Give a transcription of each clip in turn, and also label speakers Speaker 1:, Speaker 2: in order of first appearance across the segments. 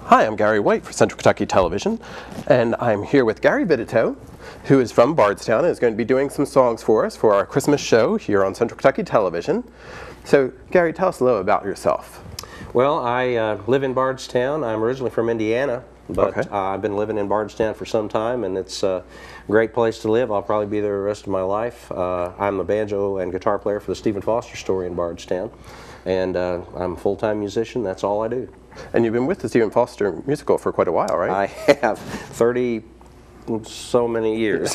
Speaker 1: Hi, I'm Gary White for Central Kentucky Television, and I'm here with Gary Vidito, who is from Bardstown and is going to be doing some songs for us for our Christmas show here on Central Kentucky Television. So, Gary, tell us a little about yourself.
Speaker 2: Well, I live in Bardstown. I'm originally from Indiana, but I've been living in Bardstown for some time, and it's a great place to live. I'll probably be there the rest of my life. I'm a banjo and guitar player for the Stephen Foster Story in Bardstown, and I'm a full-time musician. That's all I do.
Speaker 1: And you've been with the Stephen Foster musical for quite a while, right?
Speaker 2: I have 30 so many years.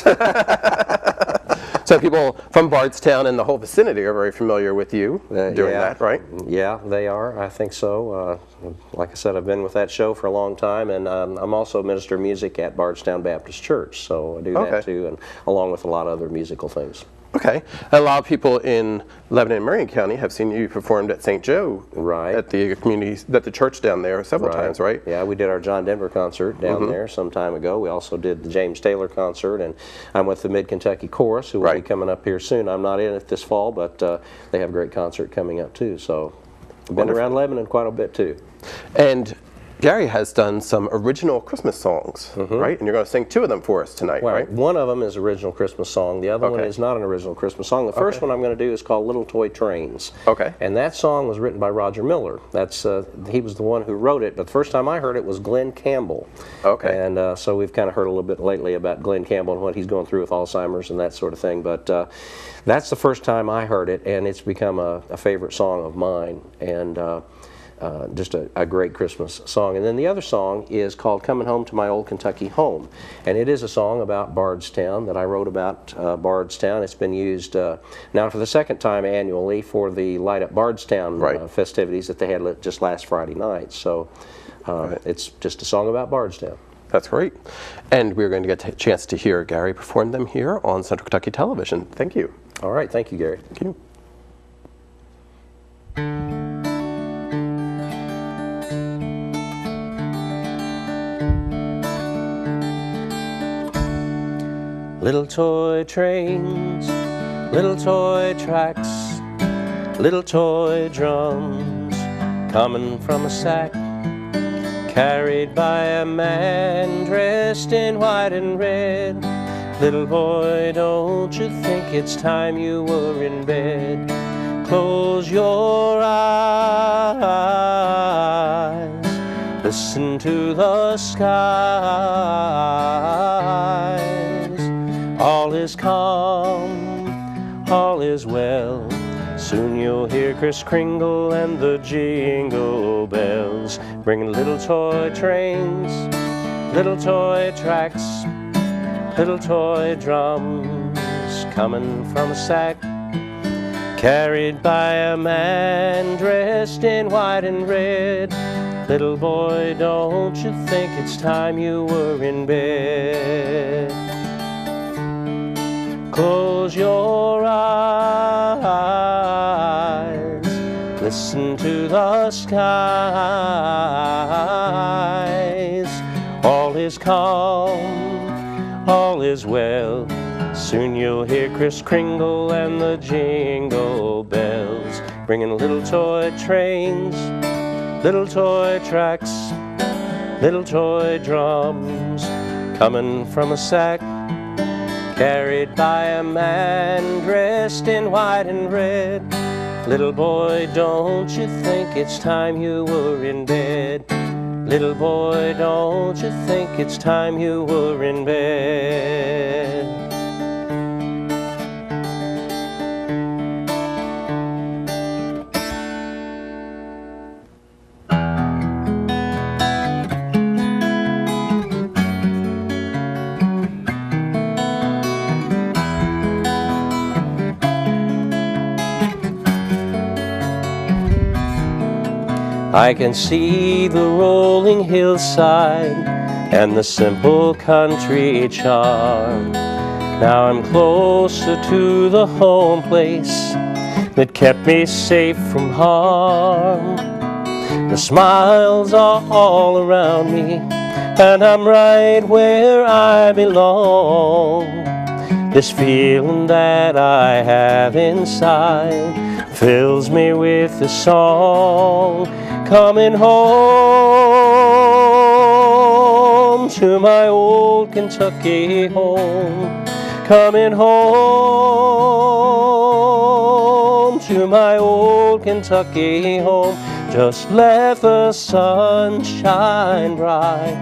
Speaker 1: So people from Bardstown and the whole vicinity are very familiar with you doing that, right?
Speaker 2: Yeah, they are. I think so. Like I said, I've been with that show for a long time, and I'm also a minister of music at Bardstown Baptist Church, so I do that too, and along with a lot of other musical things.
Speaker 1: Okay. A lot of people in Lebanon and Marion County have seen you performed at St. Joe, at the church down there several times, right?
Speaker 2: Yeah, we did our John Denver concert down there some time ago. We also did the James Taylor concert, and I'm with the Mid-Kentucky Chorus, who will be coming up here soon. I'm not in it this fall, but they have a great concert coming up too. So I've been around Lebanon quite a bit too.
Speaker 1: And Gary has done some original Christmas songs, right? And you're going to sing two of them for us tonight, right?
Speaker 2: One of them is original Christmas song. The other one is not an original Christmas song. The first one I'm going to do is called Little Toy Trains. And that song was written by Roger Miller. That's he was the one who wrote it, but the first time I heard it was Glenn Campbell. And so we've kind of heard a little bit lately about Glenn Campbell and what he's going through with Alzheimer's and that sort of thing. But that's the first time I heard it, and it's become a favorite song of mine. And just a great Christmas song. And then the other song is called Coming Home to My Old Kentucky Home. And it is a song about Bardstown that I wrote about Bardstown. It's been used now for the second time annually for the Light Up Bardstown festivities that they had just last Friday night. So it's just a song about Bardstown.
Speaker 1: That's great. And we're going to get a chance to hear Gary perform them here on Central Kentucky Television. Thank you.
Speaker 2: All right. Thank you, Gary.
Speaker 1: Thank you.
Speaker 2: Little toy trains, little toy tracks, little toy drums, coming from a sack, carried by a man dressed in white and red. Little boy, don't you think it's time you were in bed? Close your eyes, listen to the skies. All is calm, all is well. Soon you'll hear Kris Kringle and the jingle bells, bringing little toy trains, little toy tracks, little toy drums, coming from a sack, carried by a man dressed in white and red. Little boy, don't you think it's time you were in bed? Close your eyes, listen to the skies. All is calm, all is well. Soon you'll hear Kris Kringle and the jingle bells, bringing little toy trains, little toy tracks, little toy drums, coming from a sack, carried by a man dressed in white and red. Little boy, don't you think it's time you were in bed? Little boy, don't you think it's time you were in bed? I can see the rolling hillside and the simple country charm. Now I'm closer to the home place that kept me safe from harm. The smiles are all around me, and I'm right where I belong. This feeling that I have inside fills me with a song. Coming home to my old Kentucky home. Coming home to my old Kentucky home. Just let the sun shine bright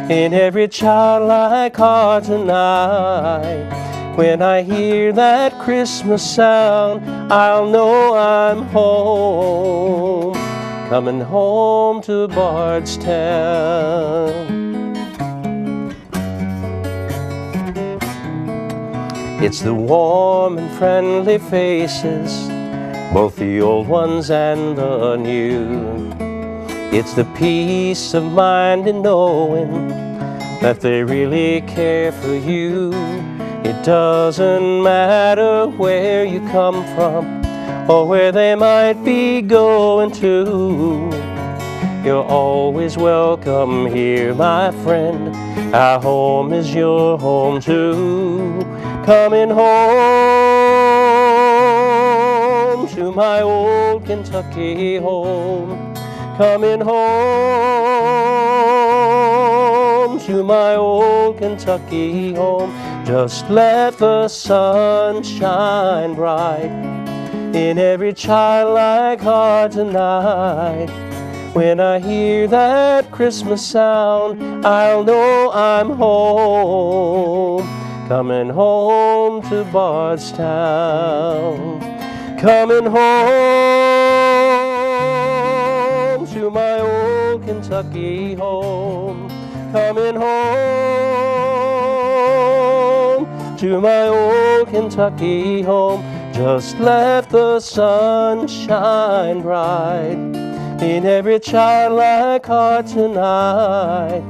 Speaker 2: in every childlike heart tonight. When I hear that Christmas sound, I'll know I'm home. Coming home to Bardstown. It's the warm and friendly faces, both the old ones and the new. It's the peace of mind in knowing that they really care for you. It doesn't matter where you come from or where they might be going to. You're always welcome here, my friend. Our home is your home too. Coming home to my old Kentucky home. Coming home to my old Kentucky home. Just let the sun shine bright in every childlike heart tonight. When I hear that Christmas sound, I'll know I'm home. Coming home to Bardstown. Coming home to my old Kentucky home. Coming home to my old Kentucky home. Just let the sun shine bright in every childlike heart tonight.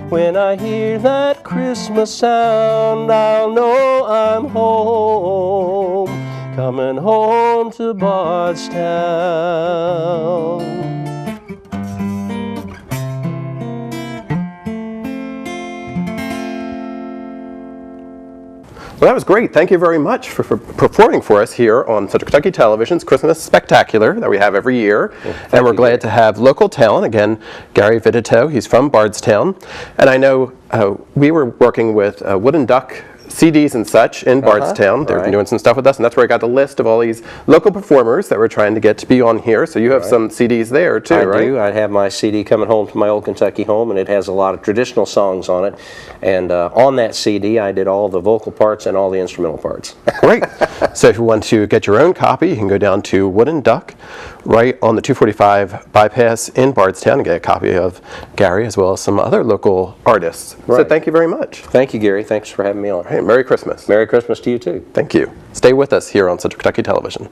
Speaker 2: When I hear that Christmas sound, I'll know I'm home. Coming home to Bardstown.
Speaker 1: Well, that was great. Thank you very much for performing for us here on Central Kentucky Television's Christmas Spectacular that we have every year. And we're glad to have local talent. Again, Gary Vidito, he's from Bardstown. And I know we were working with Wooden Duck CDs and such in Bardstown. They're doing some stuff with us, and that's where I got the list of all these local performers that we're trying to get to be on here. So you have some CDs there too, right?
Speaker 2: I do. I have my CD Coming Home to My Old Kentucky Home, and it has a lot of traditional songs on it. And on that CD, I did all the vocal parts and all the instrumental parts.
Speaker 1: Great. So if you want to get your own copy, you can go down to Wooden Duck, right on the 245 bypass in Bardstown, and get a copy of Gary as well as some other local artists. So thank you very much.
Speaker 2: Thank you, Gary. Thanks for having me on.
Speaker 1: Hey, Merry Christmas.
Speaker 2: Merry Christmas to you too.
Speaker 1: Thank you. Stay with us here on Central Kentucky Television.